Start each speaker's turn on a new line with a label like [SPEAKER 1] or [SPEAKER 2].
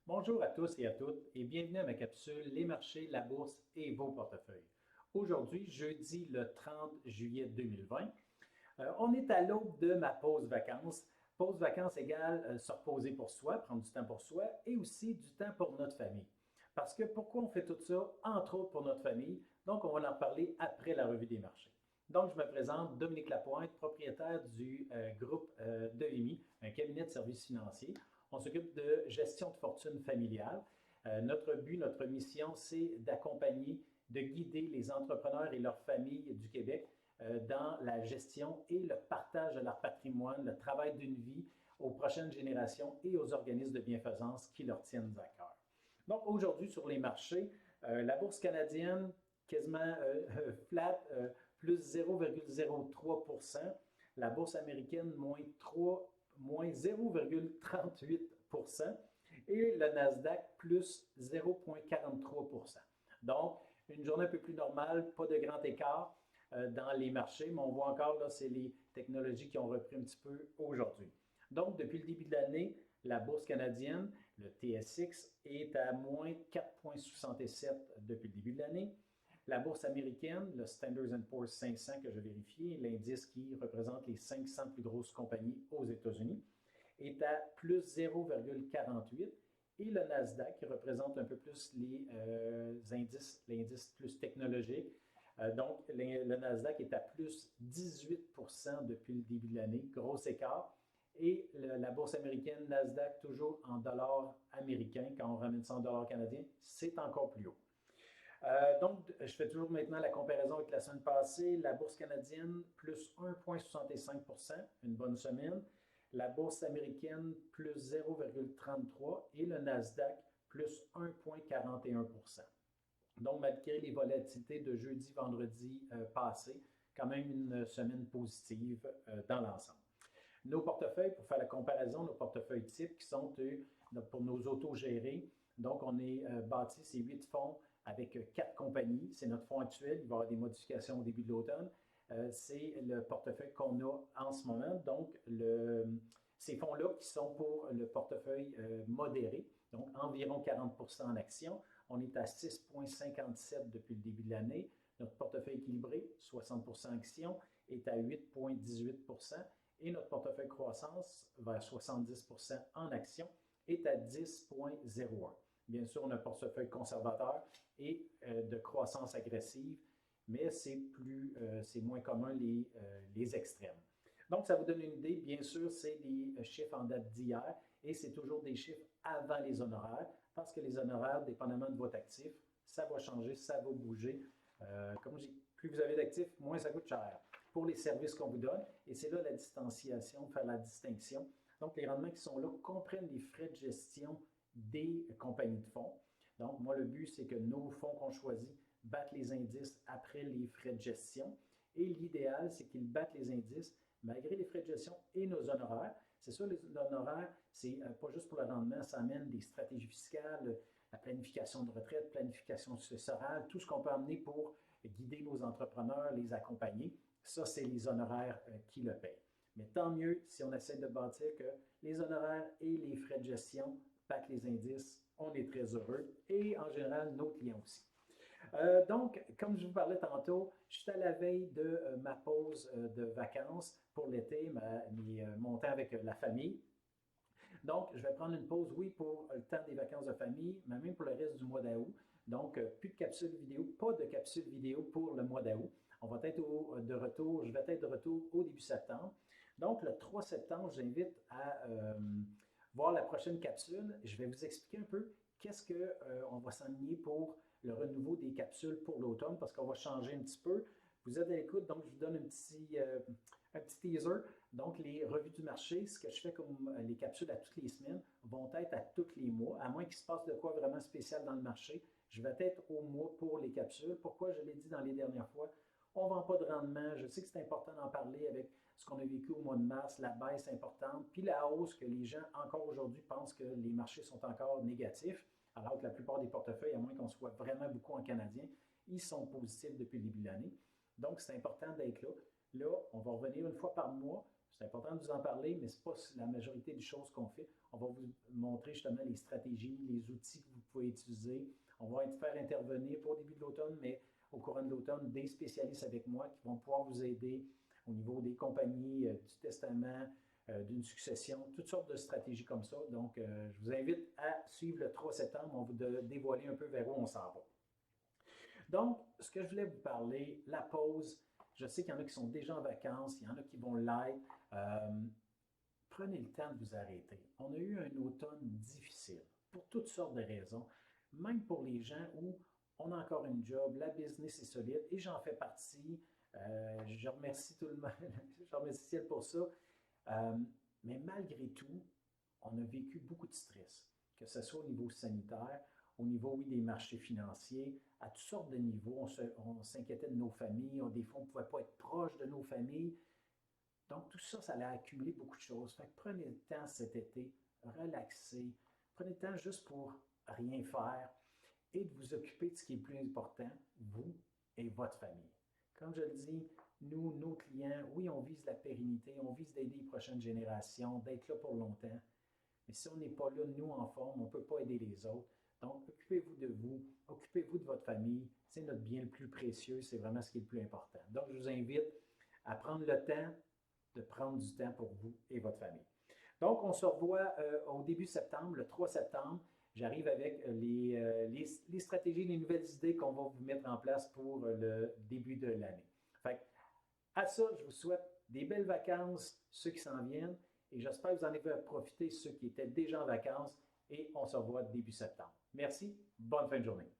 [SPEAKER 1] Bonjour à tous et à toutes et bienvenue à ma capsule Les marchés, la bourse et vos portefeuilles. Aujourd'hui, jeudi le 30 juillet 2020, on est à l'aube de ma pause vacances. Pause vacances égale se reposer pour soi, prendre du temps pour soi et aussi du temps pour notre famille. Parce que pourquoi on fait tout ça? Entre autres pour notre famille. Donc, on va en parler après la revue des marchés. Donc, je me présente, Dominique Lapointe, propriétaire du groupe de l'EMI, un cabinet de services financiers. On s'occupe de gestion de fortune familiale. Notre but, notre mission, c'est d'accompagner, de guider les entrepreneurs et leurs familles du Québec dans la gestion et le partage de leur patrimoine, le travail d'une vie aux prochaines générations et aux organismes de bienfaisance qui leur tiennent à cœur. Donc aujourd'hui sur les marchés, la bourse canadienne quasiment flat, plus 0,03 la bourse américaine moins 0,38 et le Nasdaq plus 0,43 Donc, une journée un peu plus normale, pas de grand écart dans les marchés, mais on voit encore, là, c'est les technologies qui ont repris un petit peu aujourd'hui. Donc, depuis le début de l'année, la bourse canadienne, le TSX, est à moins 4,67 depuis le début de l'année. La bourse américaine, le Standard & Poor's 500 que je vérifie, l'indice qui représente les 500 plus grosses compagnies aux États-Unis, est à plus 0,48 et le Nasdaq, qui représente un peu plus les indices, l'indice plus technologique, donc le Nasdaq est à plus 18 depuis le début de l'année, gros écart. Et la bourse américaine, Nasdaq, toujours en dollars américains, quand on ramène ça en dollars canadiens, c'est encore plus haut. Donc, je fais toujours maintenant la comparaison avec la semaine passée. La bourse canadienne, plus 1,65 une bonne semaine. La bourse américaine, plus 0,33 et le Nasdaq, plus 1,41 Donc, malgré les volatilités de jeudi, vendredi passé, quand même une semaine positive dans l'ensemble. Nos portefeuilles, pour faire la comparaison, nos portefeuilles types qui sont pour nos autogérés. Donc, on est bâti ces 8 fonds avec 4 compagnies. C'est notre fonds actuel. Il va y avoir des modifications au début de l'automne. C'est le portefeuille qu'on a en ce moment. Donc, ces fonds-là qui sont pour le portefeuille modéré, donc environ 40 en actions. On est à 6,57 depuis le début de l'année. Notre portefeuille équilibré, 60 actions, est à 8,18 et notre portefeuille croissance, vers 70 en actions, est à 10,01. Bien sûr, on a un portefeuille conservateur et de croissance agressive, mais c'est moins commun les extrêmes. Donc, ça vous donne une idée. Bien sûr, c'est des chiffres en date d'hier et c'est toujours des chiffres avant les honoraires parce que les honoraires, dépendamment de votre actif, ça va changer, ça va bouger. Comme je dis, plus vous avez d'actifs, moins ça coûte cher pour les services qu'on vous donne. Et c'est là la distanciation, faire la distinction. Donc, les rendements qui sont là comprennent les frais de gestion des compagnies de fonds. Donc, moi, le but, c'est que nos fonds qu'on choisit battent les indices après les frais de gestion. Et l'idéal, c'est qu'ils battent les indices malgré les frais de gestion et nos honoraires. C'est sûr, les honoraires, c'est pas juste pour le rendement, ça amène des stratégies fiscales, la planification de retraite, planification successorale, tout ce qu'on peut amener pour guider nos entrepreneurs, les accompagner. Ça, c'est les honoraires qui le payent. Mais tant mieux si on essaie de bâtir que les honoraires et les frais de gestion battent les indices. On est très heureux et en général, nos clients aussi. Donc, comme je vous parlais tantôt, je suis à la veille de ma pause de vacances pour l'été, mon temps avec la famille. Donc, je vais prendre une pause, oui, pour le temps des vacances de famille, mais même pour le reste du mois d'août. Donc, plus de capsule vidéo, pas de capsule vidéo pour le mois d'août. On va être de retour, je vais être de retour au début septembre. Donc, le 3 septembre, j'invite à voir la prochaine capsule. Je vais vous expliquer un peu qu'est-ce qu'on va s'enligner pour le renouveau des capsules pour l'automne, parce qu'on va changer un petit peu. Vous êtes à l'écoute, donc je vous donne un petit teaser. Donc, les revues du marché, ce que je fais comme les capsules à toutes les semaines, vont être à tous les mois, à moins qu'il se passe de quoi vraiment spécial dans le marché. Je vais être au mois pour les capsules. Pourquoi? Je l'ai dit dans les dernières fois, on ne vend pas de rendement. Je sais que c'est important d'en parler avec ce qu'on a vécu au mois de mars, la baisse importante, puis la hausse que les gens, encore aujourd'hui, pensent que les marchés sont encore négatifs, alors que la plupart des portefeuilles, à moins qu'on soit vraiment beaucoup en canadien, ils sont positifs depuis le début de l'année. Donc, c'est important d'être là. Là, on va revenir une fois par mois C'est important de vous en parler, mais ce n'est pas la majorité des choses qu'on fait. On va vous montrer justement les stratégies, les outils que vous pouvez utiliser. On va faire intervenir, pas au début de l'automne, mais au courant de l'automne, des spécialistes avec moi qui vont pouvoir vous aider au niveau des compagnies, du testament, d'une succession, toutes sortes de stratégies comme ça. Donc, je vous invite à suivre le 3 septembre. On va vous dévoiler un peu vers où on s'en va. Donc, ce que je voulais vous parler, la pause, je sais qu'il y en a qui sont déjà en vacances, il y en a qui vont l'être. Prenez le temps de vous arrêter. On a eu un automne difficile pour toutes sortes de raisons, même pour les gens où on a encore une job, la business est solide et j'en fais partie. Je remercie tout le monde, je remercie Ciel pour ça. Mais malgré tout, on a vécu beaucoup de stress, que ce soit au niveau sanitaire, au niveau, oui, des marchés financiers, à toutes sortes de niveaux. On s'inquiétait de nos familles, des fois, on ne pouvait pas être proche de nos familles. Donc, tout ça, ça a accumulé beaucoup de choses. Fait que prenez le temps cet été, relaxez, prenez le temps juste pour rien faire et de vous occuper de ce qui est le plus important, vous et votre famille. Comme je le dis, nous, nos clients, oui, on vise la pérennité, on vise d'aider les prochaines générations, d'être là pour longtemps. Mais si on n'est pas là, nous, en forme, on ne peut pas aider les autres. Donc, occupez-vous de vous, occupez-vous de votre famille. C'est notre bien le plus précieux, c'est vraiment ce qui est le plus important. Donc, je vous invite à prendre le temps de prendre du temps pour vous et votre famille. Donc, on se revoit au début septembre, le 3 septembre. J'arrive avec les stratégies, les nouvelles idées qu'on va vous mettre en place pour le début de l'année. Fait à ça, je vous souhaite des belles vacances, ceux qui s'en viennent, et j'espère que vous en avez profité, ceux qui étaient déjà en vacances, et on se revoit début septembre. Merci, bonne fin de journée.